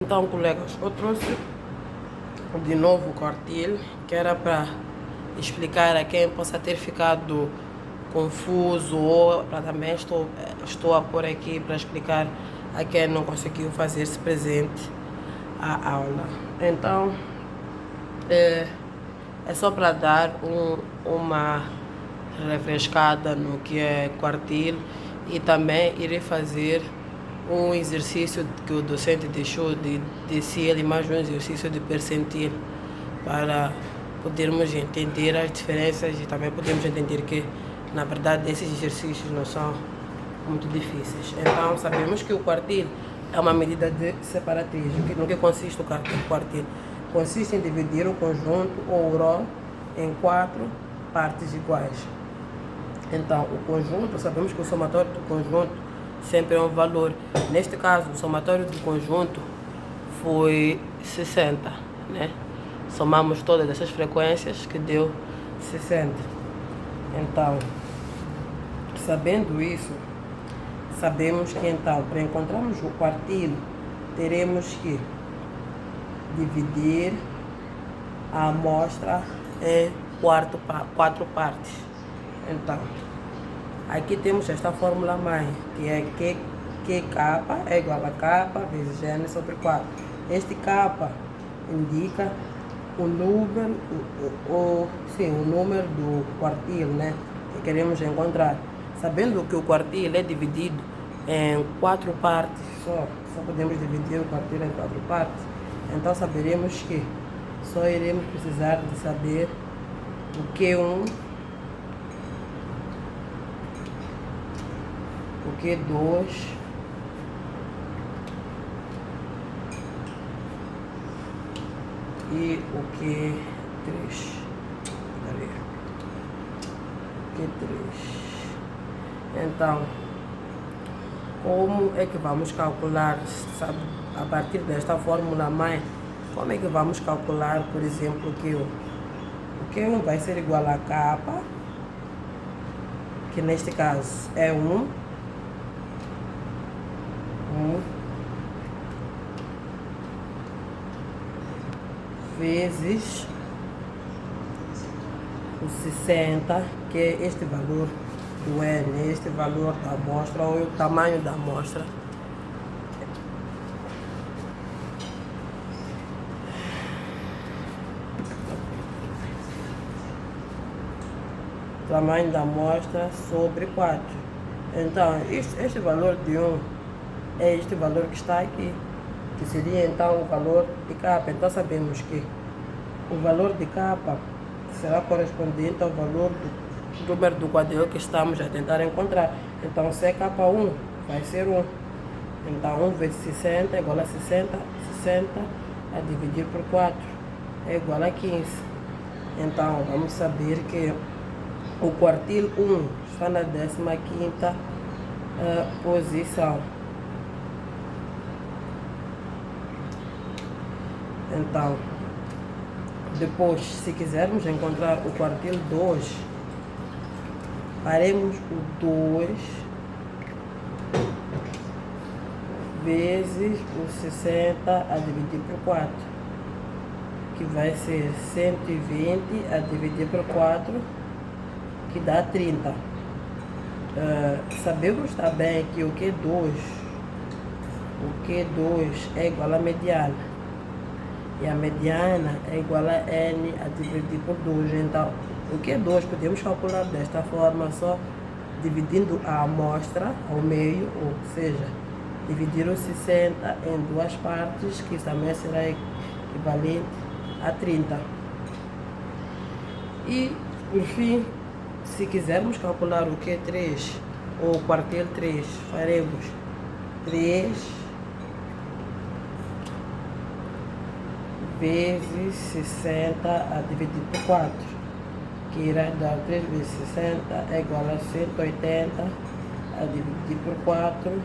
Então, colegas, eu trouxe de novo o quartil, que era para explicar a quem possa ter ficado confuso, ou também estou a pôr aqui para explicar a quem não conseguiu fazer-se presente à aula. Então, é só para dar uma refrescada no que é quartil e também irei fazer um exercício que o docente deixou de si, mais um exercício de percentil para podermos entender as diferenças e também podemos entender que, na verdade, esses exercícios não são muito difíceis. Então, sabemos que o quartil é uma medida de separatismo. No que consiste o quartil? Consiste em dividir o conjunto ou o rho em 4 partes iguais. Então, o conjunto, sabemos que o somatório do conjunto sempre é um valor. Neste caso, o somatório do conjunto foi 60, né? Somamos todas essas frequências que deu 60. Então, sabendo isso, sabemos que então, para encontrarmos o quartil, teremos que dividir a amostra em 4 partes. Então, aqui temos esta fórmula mãe, que é QK é igual a K vezes N sobre 4. Este K indica o número, o número do quartil, né, que queremos encontrar. Sabendo que o quartil é dividido em 4 partes, só podemos dividir o quartil em 4 partes, então saberemos que só iremos precisar de saber o Q1, o Q2, e o Q3. Então, como é que vamos calcular, sabe, a partir desta fórmula mãe, como é que vamos calcular, por exemplo, o Q1? O Q1 vai ser igual a K, que neste caso é 1, vezes o 60, que é este valor do N, este valor da amostra, ou o tamanho da amostra. Tamanho da amostra sobre 4. Então, este valor de 1 é este valor que está aqui, que seria então o valor de K. Então sabemos que o valor de K será correspondente ao valor do número do quadril que estamos a tentar encontrar. Então, se é K1, vai ser 1. Então, 1 vezes 60 é igual a 60. 60 a dividir por 4 é igual a 15. Então, vamos saber que o quartil 1 está na 15ª posição. Então, depois, se quisermos encontrar o quartil 2, faremos o 2 vezes o 60 a dividir por 4, que vai ser 120 a dividir por 4, que dá 30. Sabemos também que o Q2 é igual a mediana. E a mediana é igual a N a dividir por 2. Então, o Q2 podemos calcular desta forma, só dividindo a amostra ao meio, ou seja, dividir os 60 em 2 partes, que também será equivalente a 30. E, por fim, se quisermos calcular o Q3, ou o quartil 3, faremos 3 vezes 60 a dividir por 4, que irá dar 3 vezes 60 é igual a 180 a dividir por 4,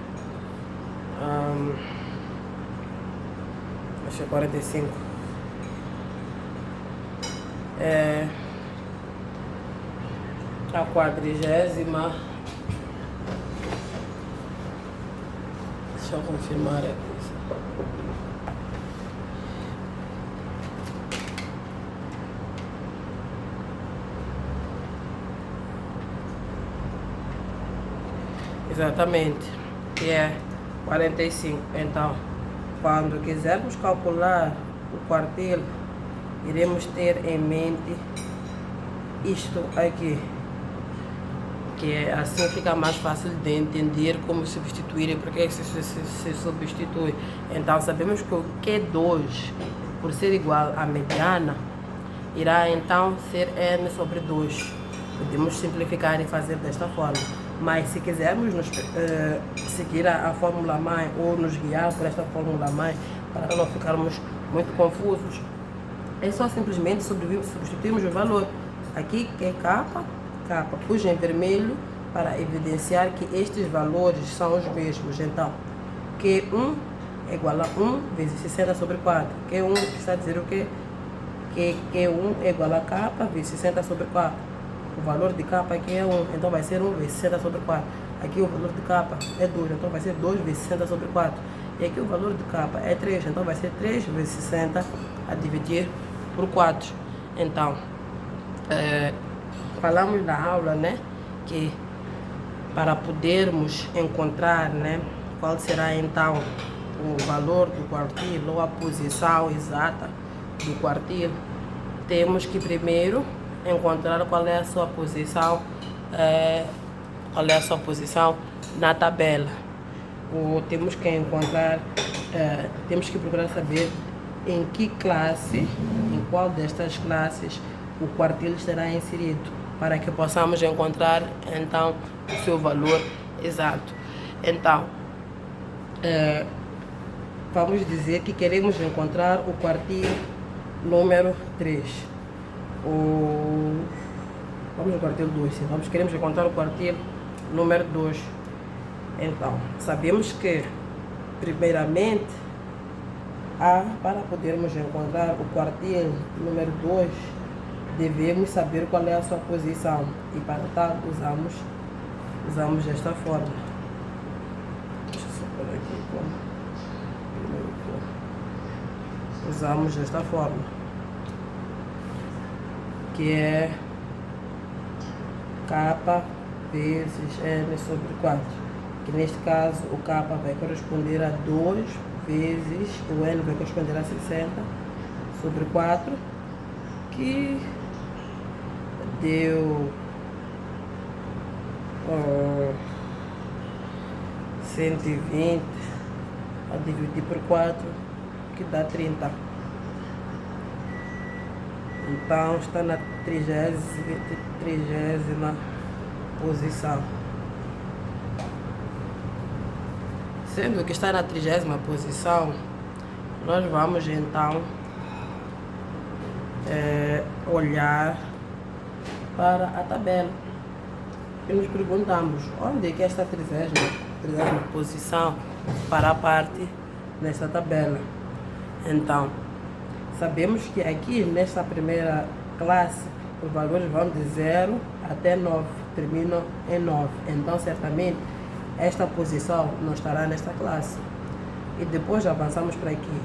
acho que é 45. É a 40ª. Deixa eu confirmar aqui. exatamente, que é 45. Então, quando quisermos calcular o quartil, iremos ter em mente isto aqui, que é assim fica mais fácil de entender como substituir e porque se substitui. Então, sabemos que o Q2, por ser igual à mediana, irá então ser N sobre 2. Podemos simplificar e fazer desta forma. Mas se quisermos seguir a fórmula mãe ou nos guiar por esta fórmula mãe, para não ficarmos muito confusos, é só simplesmente substituirmos o valor. Aqui que é K, pus em vermelho para evidenciar que estes valores são os mesmos. Então, Q1 é igual a 1 vezes 60 sobre 4. Q1 está a dizer o quê? Que Q1 é igual a K vezes 60 sobre 4. O valor de K aqui é 1, então vai ser 1 vezes 60 sobre 4. Aqui o valor de K é 2, então vai ser 2 vezes 60 sobre 4. E aqui o valor de K é 3, então vai ser 3 vezes 60 a dividir por 4. Então, falamos na aula, né, que para podermos encontrar, né, qual será então o valor do quartil ou a posição exata do quartil, temos que primeiro encontrar qual é a sua posição, na tabela. Ou temos que encontrar, temos que procurar saber em que classe, em qual destas classes o quartil estará inserido, para que possamos encontrar então o seu valor exato. Então, vamos dizer que queremos encontrar o quartil número 3. Vamos no quartil 2, sim. Queremos encontrar o quartil número 2. Então, sabemos que, primeiramente, para podermos encontrar o quartil número 2, devemos saber qual é a sua posição. E para tal, usamos esta forma. Deixa eu só por aqui como. Usamos desta forma, que é K vezes N sobre 4, que neste caso o K vai corresponder a 2 vezes o N vai corresponder a 60 sobre 4, que deu 120 a dividir por 4, que dá 30. Então está na 30ª posição. Sendo que está na 30ª posição, nós vamos então olhar para a tabela e nos perguntamos onde é que esta 30ª posição fará parte nesta tabela. Então, sabemos que aqui nesta primeira classe os valores vão de 0 até 9, terminam em 9. Então, certamente, esta posição não estará nesta classe. E depois avançamos para aqui.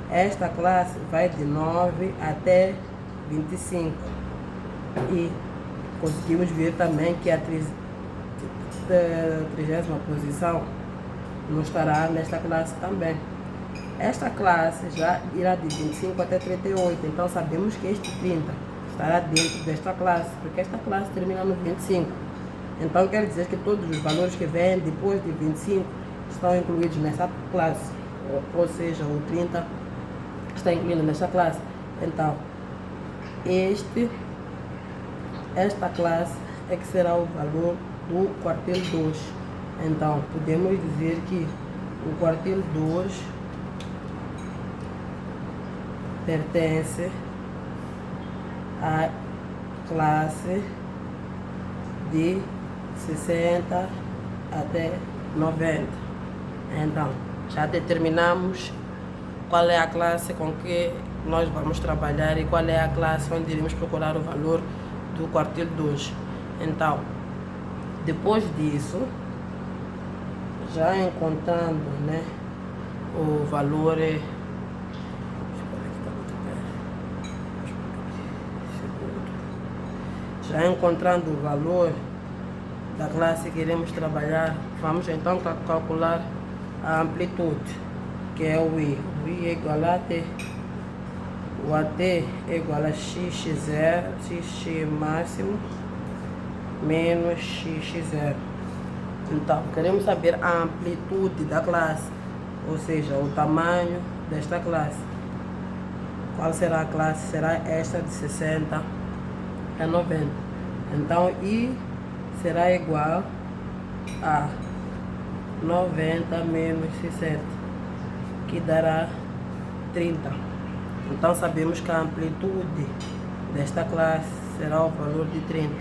Esta classe vai de 9 até 25. E conseguimos ver também que a 30ª posição não estará nesta classe também. Esta classe já irá de 25 até 38, então sabemos que este 30 estará dentro desta classe, porque esta classe termina no 25. Então quer dizer que todos os valores que vêm depois de 25 estão incluídos nessa classe, ou seja, o 30 está incluído nesta classe. Então, esta classe é que será o valor do quartil 2. Então, podemos dizer que o quartil 2 pertence à classe de 60 até 90. Então, já determinamos qual é a classe com que nós vamos trabalhar e qual é a classe onde iremos procurar o valor do quartil 2. Então, depois disso, já encontrando, né, o valor já encontrando o valor da classe que iremos trabalhar, Vamos então calcular a amplitude, que é o I. O I é igual a AT. O AT é igual a x0, x máximo, menos x0. Então, queremos saber a amplitude da classe, ou seja, o tamanho desta classe. Qual será a classe? Será esta de 60 a 90. Então, I será igual a 90 menos 60, que dará 30. Então, sabemos que a amplitude desta classe será o valor de 30.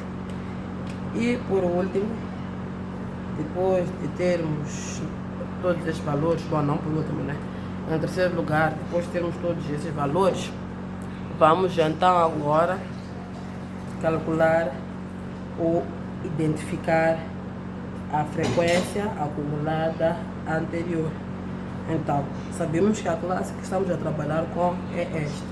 E, por último, depois de termos todos esses valores, bom, não por último, né? Em terceiro lugar, depois de termos todos esses valores, vamos então agora calcular ou identificar a frequência acumulada anterior. Então, sabemos que a classe que estamos a trabalhar com é esta.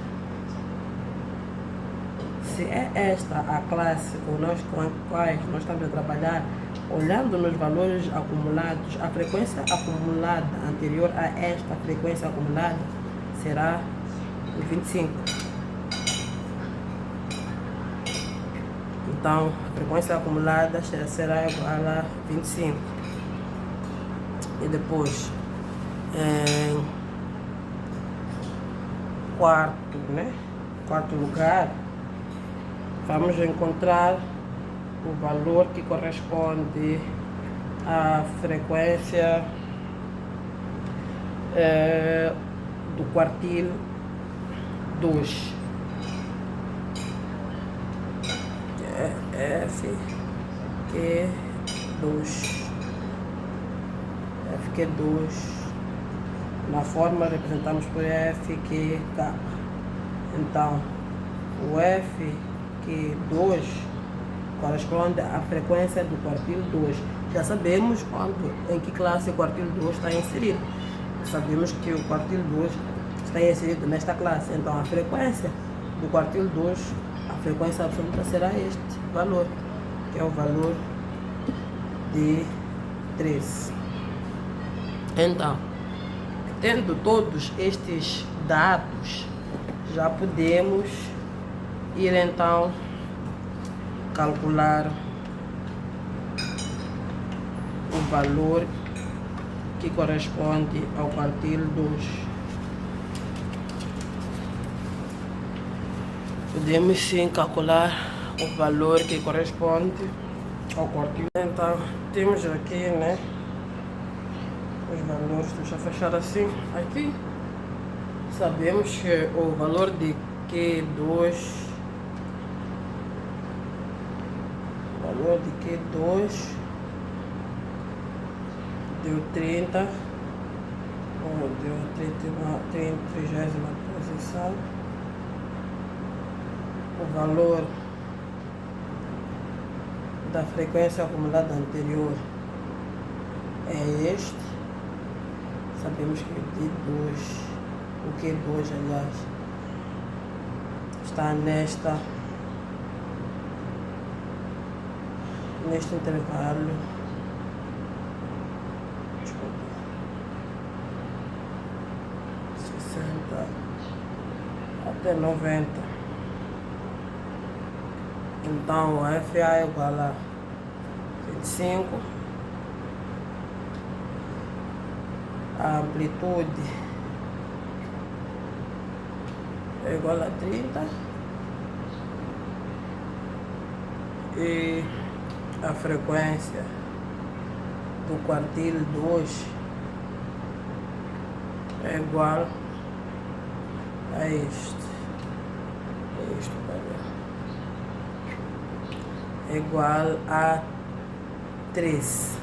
Se é esta a classe com a qual nós estamos a trabalhar, olhando nos valores acumulados, a frequência acumulada anterior a esta frequência acumulada será 25. Então, a frequência acumulada será igual a 25. E depois, em quarto lugar, vamos encontrar o valor que corresponde à frequência do quartil 2. FQ2. Na forma representamos por FQK. Então, o FQ2 corresponde à frequência do quartil 2. Já sabemos em que classe o quartil 2 está inserido. Sabemos que o quartil 2 está inserido nesta classe. Então, a frequência do quartil 2, a frequência absoluta será este valor, que é o valor de 13. Então, tendo todos estes dados, já podemos ir então calcular o valor que corresponde ao quartil 2. Podemos sim calcular o valor que corresponde ao quartil. Então, temos aqui, né, os valores. Deixa eu fechar assim. Aqui sabemos que o valor de Q2, deu 30, deu 30ª posição. O valor da frequência acumulada anterior é este. Sabemos que o Q2, aliás, está neste intervalo. Desculpa. 60 até 90. Então, a FA é igual a 25. A amplitude é igual a 30. E a frequência do quartil 2 é igual a este. É igual a 3.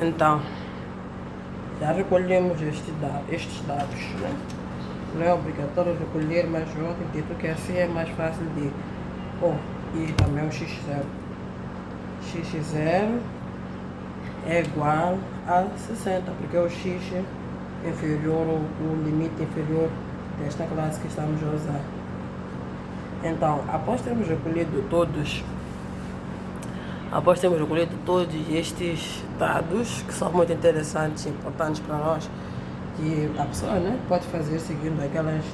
Então, já recolhemos estes dados, né? Não é obrigatório recolher, mas eu acredito que assim é mais fácil de... e também o x0. x0 é igual a 60, porque o x inferior, o limite inferior desta classe que estamos a usar. Então, após termos recolhido todos Após termos recolhido todos estes dados, que são muito interessantes e importantes para nós, que a pessoa, né, pode fazer seguindo aquelas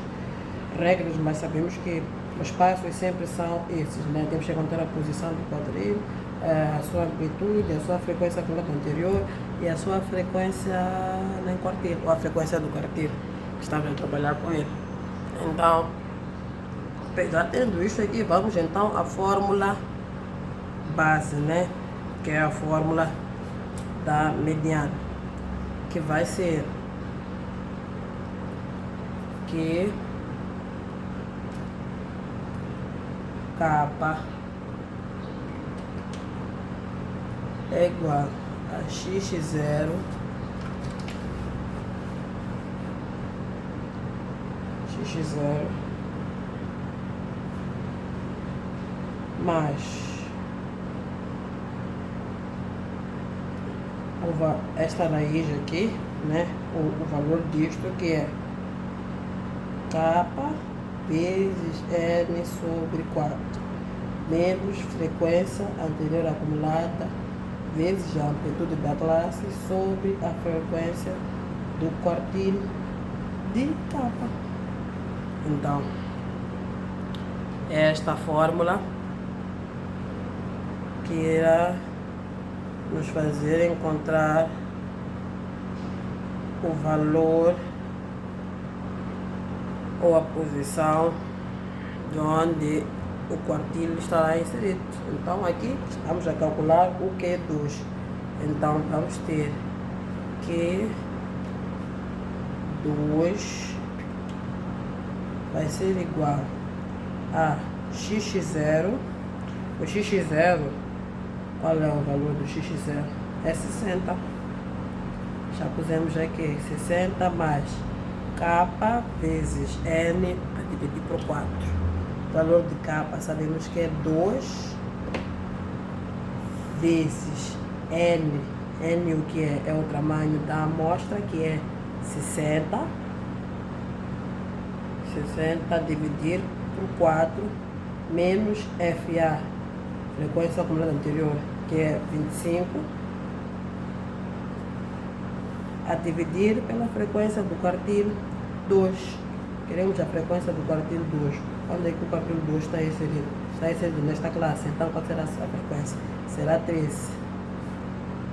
regras, mas sabemos que os passos sempre são esses, né? Temos que encontrar a posição do quadril, a sua amplitude, a sua frequência com o lado anterior e a sua frequência em quartil, ou a frequência do quartil, que estamos a trabalhar com ele. Então, já tendo isso aqui, vamos então à fórmula base, né? Que é a fórmula da mediana, que vai ser que kappa é igual a x0 mais esta raiz aqui, né? O valor disto, que é kappa vezes n sobre 4 menos frequência anterior acumulada vezes a amplitude da classe sobre a frequência do quartil de kappa. Então, esta fórmula que irá nos fazer encontrar o valor ou a posição de onde o quartil estará inserido. Então aqui vamos a calcular o Q2. Então vamos ter Q2 vai ser igual a x0. O x0, qual é o valor do x0? É 60. Já pusemos aqui 60 mais kappa vezes n a dividir por 4. O valor de kappa sabemos que é 2 vezes n. N o que é? É o tamanho da amostra, que é 60. 60 dividir por 4 menos FA, frequência acumulada anterior, que é 25, a dividir pela frequência do quartil 2. Queremos a frequência do quartil 2. Onde é que o quartil 2 está inserido? Está inserido nesta classe. Então, qual será a sua frequência? Será 13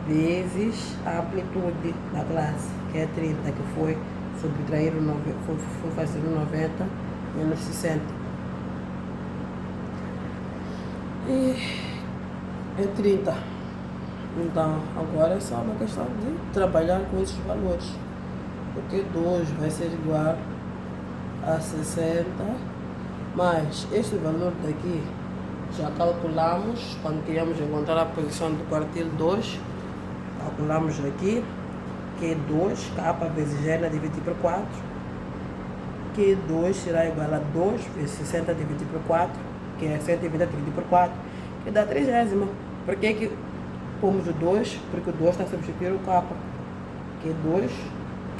vezes a amplitude da classe, que é 30, que foi subtrair o 90, foi fazer o 90 menos 60. E é 30. Então, agora é só uma questão de trabalhar com esses valores. O Q2 vai ser igual a 60, mais este valor daqui já calculamos quando queríamos encontrar a posição do quartil 2. Calculamos aqui Q2, kappa vezes n dividido por 4. Q2 será igual a 2 vezes 60 dividido por 4, que é 120 dividido por 4, que dá 30. Por que pomos o 2? Porque o 2 está a substituir o kappa. Q2,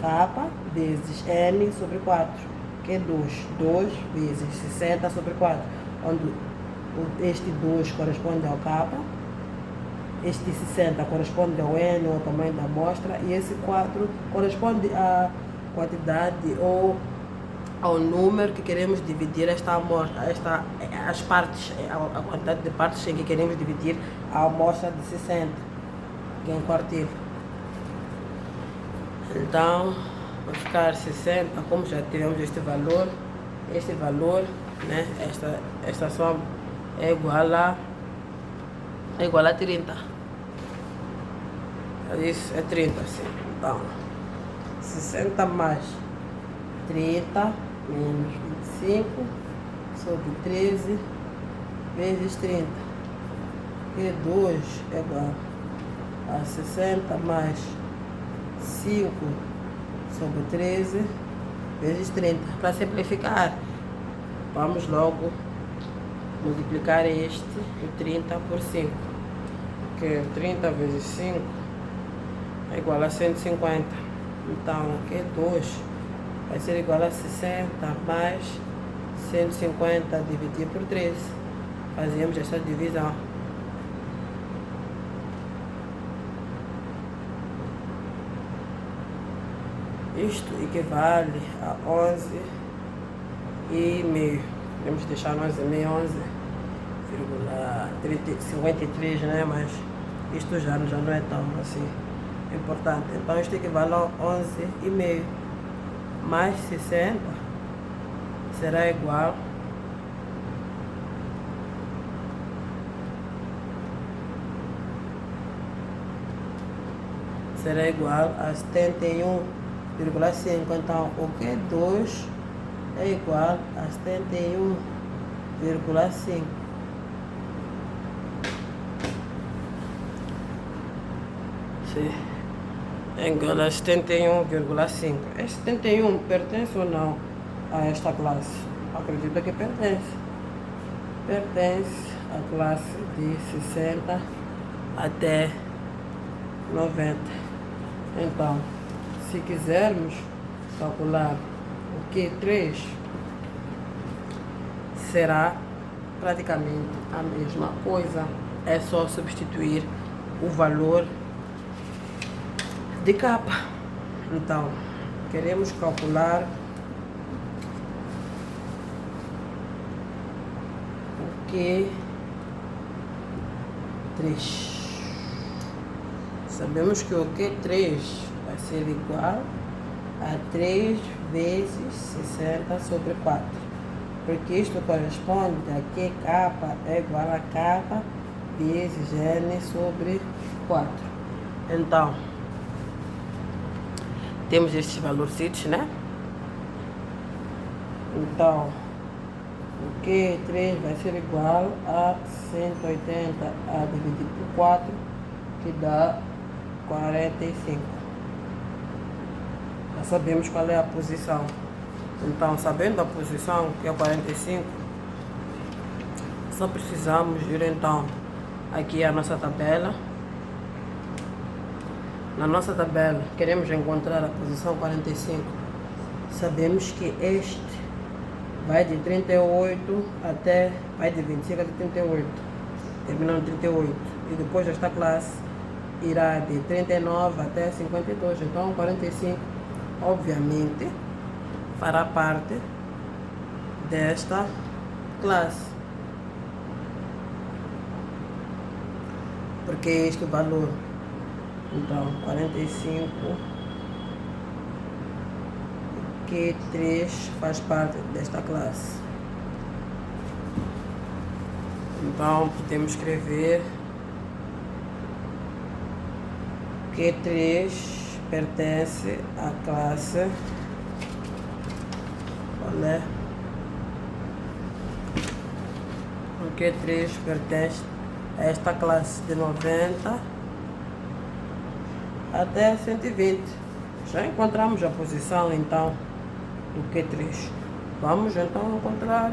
kappa vezes n sobre 4. Q2, 2 vezes 60 sobre 4, onde este 2 corresponde ao kappa, este 60 corresponde ao n, ao tamanho da amostra, e esse 4 corresponde à quantidade ou ao número que queremos dividir esta amostra, as partes, a quantidade de partes em que queremos dividir a amostra de 60, que é um quartil. Então, vai ficar 60, como já tivemos este valor, né? Esta soma é igual a 30. Isso é 30, sim. Então, 60 mais 30 menos 25 sobre 13 vezes 30. Q2 é igual a 60 mais 5 sobre 13 vezes 30. Para simplificar, vamos logo multiplicar este, o 30 por 5. Que 30 vezes 5 é igual a 150. Então, Q2 vai ser igual a 60 mais 150 dividido por 13. Fazemos esta divisão. Isto equivale a 11,5. Podemos deixar 11,5, 11,53, né? Mas isto já não é tão assim importante. Então isto equivale a 11,5 mais 60 será igual a 71,5. Então o Q2 é igual a 71,5. Sim, é igual a 71,5. Este 71 pertence ou não a esta classe? Acredito que pertence. Pertence à classe de 60 até 90. Então, se quisermos calcular o Q3, será praticamente a mesma coisa. É só substituir o valor de capa. Então, queremos calcular o Q3. Sabemos que o Q3 vai ser igual a 3 vezes 60 sobre 4. Porque isto corresponde a que capa é igual a capa vezes N sobre 4. Então, temos estes valorcitos, né? Então, o Q3 vai ser igual a 180 a dividir por 4, que dá 45. Já sabemos qual é a posição. Então, sabendo a posição, que é 45, só precisamos ir então aqui a nossa tabela. Na nossa tabela, queremos encontrar a posição 45. Sabemos que este vai de 38 até, vai de 25 até 38, terminando 38. E depois esta classe irá de 39 até 52. Então, 45, obviamente, fará parte desta classe. Porque este é o valor. Então, 45, Q3 faz parte desta classe. Então, podemos escrever Q3 pertence à classe. Qual é? O Q3 pertence a esta classe de 90 até 120. Já encontramos a posição então do Q3. Vamos então encontrar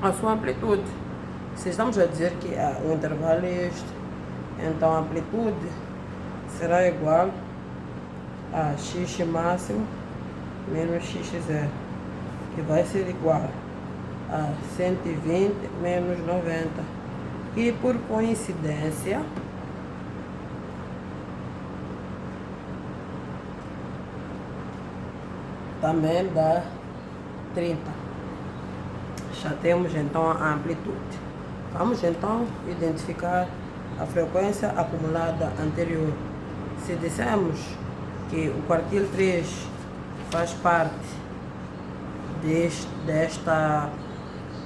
a sua amplitude. Se estamos a dizer que o intervalo é este, então a amplitude será igual a x máximo menos x0, que vai ser igual a 120 menos 90. E por coincidência, também dá 30. Já temos então a amplitude. Vamos então identificar a frequência acumulada anterior. Se dissermos que o quartil 3 faz parte desta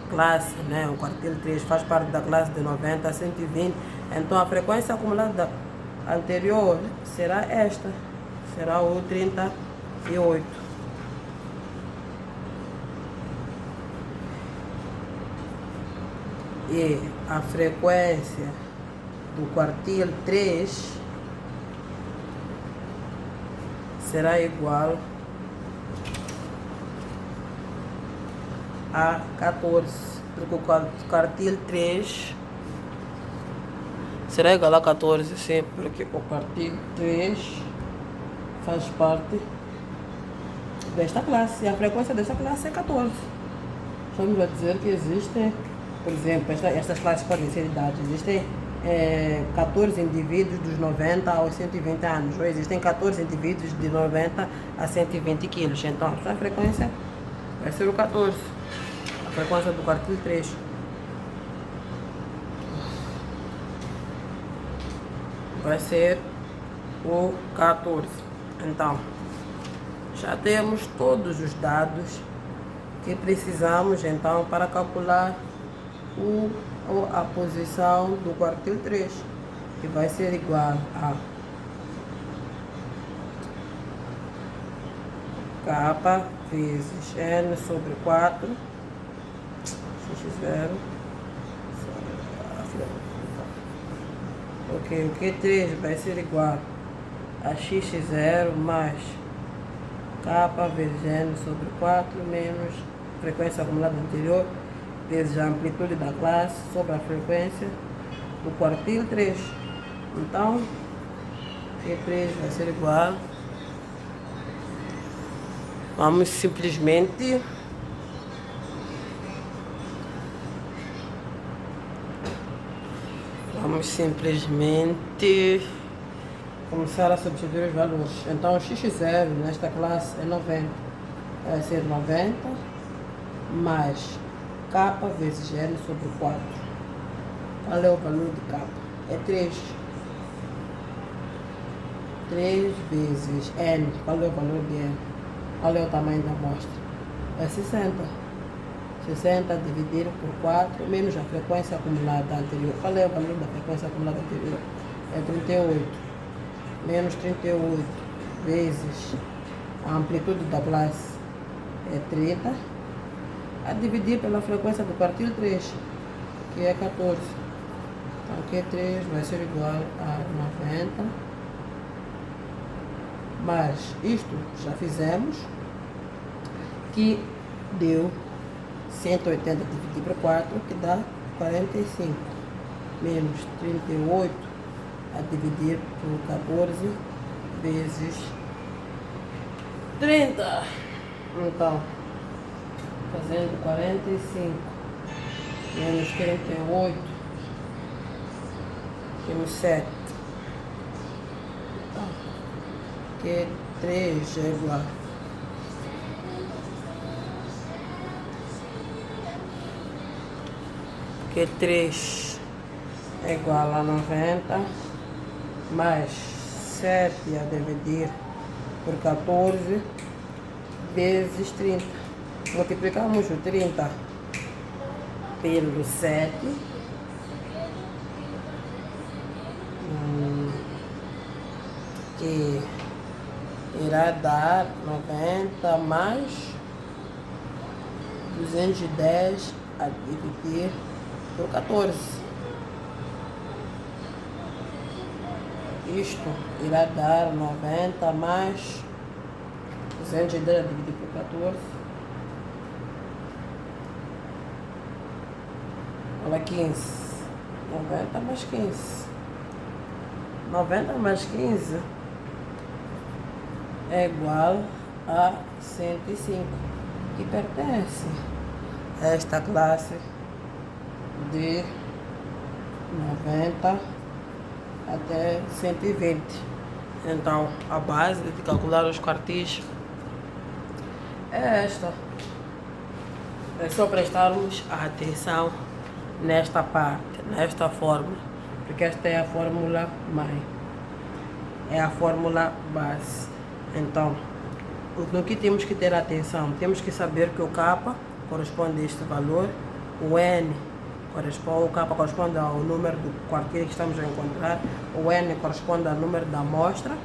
classe, né? O quartil 3 faz parte da classe de 90 a 120, então a frequência acumulada anterior será esta, será o 38. E a frequência do quartil 3 será igual a 14, porque o quartil 3 será igual a 14, sim, porque o quartil 3 faz parte desta classe, e a frequência desta classe é 14. Estamos a dizer que existem, por exemplo, estas classes podem ser de dados, existem 14 indivíduos dos 90 aos 120 anos. Ou existem 14 indivíduos de 90 a 120 quilos. Então, a frequência vai ser o 14. A frequência do quartil 3. Vai ser o 14. Então, já temos todos os dados que precisamos então para calcular a posição do quartil 3, que vai ser igual a K vezes N sobre 4 x0. Ok, o Q3 vai ser igual a x0 mais K vezes N sobre 4 menos frequência acumulada anterior vezes a amplitude da classe sobre a frequência do quartil 3. Então, Q3 vai ser igual. Vamos simplesmente começar a substituir os valores. Então, x0 nesta classe é 90. Vai ser 90 mais K vezes N sobre 4. Qual é o valor de K? É 3. 3 vezes N. Qual é o valor de N? Qual é o tamanho da amostra? É 60. 60 dividido por 4 menos a frequência acumulada anterior. Qual é o valor da frequência acumulada anterior? É 38. Menos 38 vezes a amplitude da classe é 30. A dividir pela frequência do quartil 3, que é 14. Então, Q3 vai ser igual a 90. Mas isto já fizemos, que deu 180 dividido por 4, que dá 45. Menos 38 a dividir por 14 vezes 30. Então, fazendo 45 menos 38, temos 7. Então, Q3 é igual Q3 é igual a 90 mais 7 a dividir por 14 vezes 30. Multiplicamos o 30 pelo 7, que irá dar 90 mais 210 a dividir por 14. Isto irá dar 90 mais 210 a dividir por 14. Olha, 15. 90 mais 15. 90 mais 15 é igual a 105, que pertence a esta classe de 90 até 120. Então, a base de calcular os quartis é esta. É só prestarmos atenção nesta parte, nesta fórmula, porque esta é a fórmula mãe, é a fórmula base. Então, no que temos que ter atenção? Temos que saber que o K corresponde a este valor, o N corresponde, o K corresponde ao número do quartil que estamos a encontrar, o N corresponde ao número da amostra,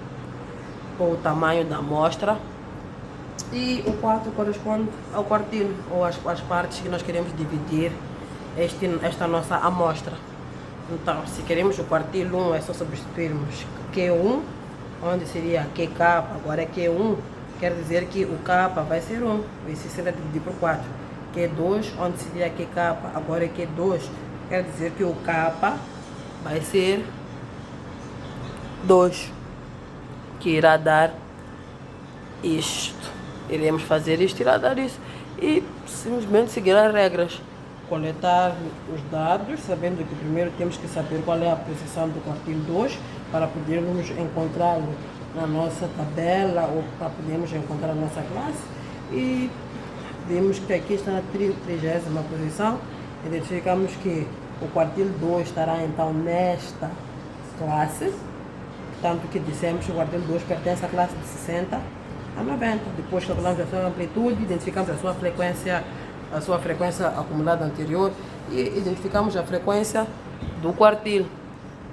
ou o tamanho da amostra, e o 4 corresponde ao quartil, ou às partes que nós queremos dividir esta nossa amostra. Então, se queremos o quartil 1, é só substituirmos Q1, onde seria QK, agora é Q1, quer dizer que o K vai ser 1, vezes 60 dividido por 4. Q2, onde seria QK, agora é Q2, quer dizer que o K vai ser 2, que irá dar isto. Iremos fazer isto, irá dar isso. E simplesmente seguir as regras. coletar os dados, sabendo que primeiro temos que saber qual é a posição do quartil 2 para podermos encontrá-lo na nossa tabela ou para podermos encontrar a nossa classe. E vimos que aqui está na 30ª posição. Identificamos que o quartil 2 estará então nesta classe, tanto que dissemos que o quartil 2 pertence à classe de 60 a 90. Depois calculamos a sua amplitude, identificamos a sua frequência acumulada anterior e identificamos a frequência do quartil.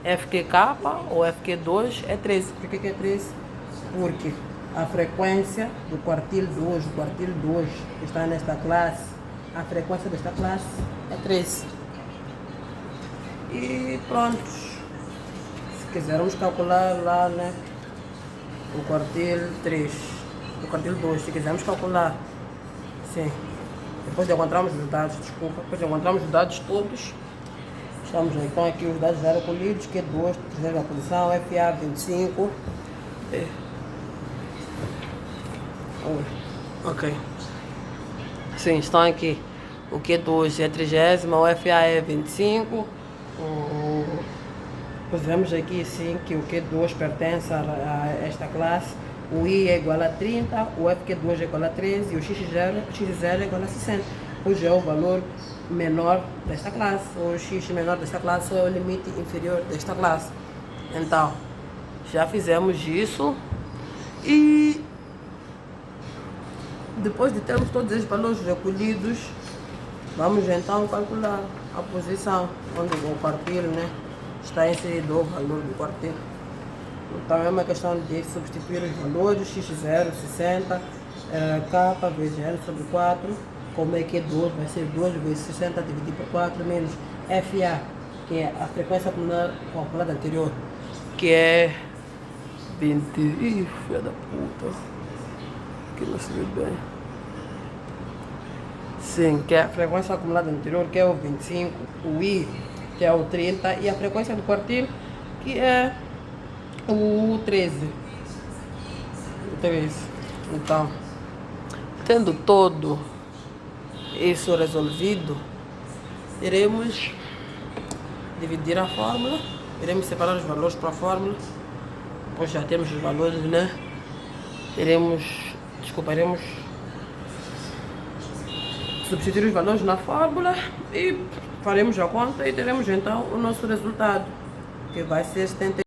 FQK ou FQ2 é 13. Por que é 13? Porque a frequência do quartil 2, que está nesta classe, a frequência desta classe é 13. E pronto. Se quisermos calcular lá, né, o quartil 3, o quartil 2, se quisermos calcular, sim. Depois de encontrarmos os dados, depois de encontrarmos os dados todos, estamos então aqui os dados já recolhidos, Q2, terceira posição, FA 25. Ok. Sim, estão aqui. O Q2 é 30ª, o FA é 25. Pusemos aqui sim que o Q2 pertence a esta classe. O I é igual a 30, o FQ2 é igual a 13 e o X0 é igual a 60. Hoje é o valor menor desta classe. O X menor desta classe é o limite inferior desta classe. Então, já fizemos isso. E depois de termos todos esses valores recolhidos, vamos então calcular a posição onde o quartil, né, está inserido o valor do quartil. Então é uma questão de substituir os valores, x0, 60, k vezes l sobre 4, como é que é 2, vai ser 2 vezes 60 dividido por 4, menos FA, que é a frequência calculada anterior, que é 20, ih, filha da puta, que não se viu bem. Sim, que é a frequência acumulada anterior, que é o 25, o I, que é o 30, e a frequência do quartil, que é o 13. Então, tendo todo isso resolvido, iremos dividir a fórmula, iremos separar os valores para a fórmula, depois já temos os valores, né? Iremos substituir os valores na fórmula e faremos a conta e teremos então o nosso resultado, que vai ser 71.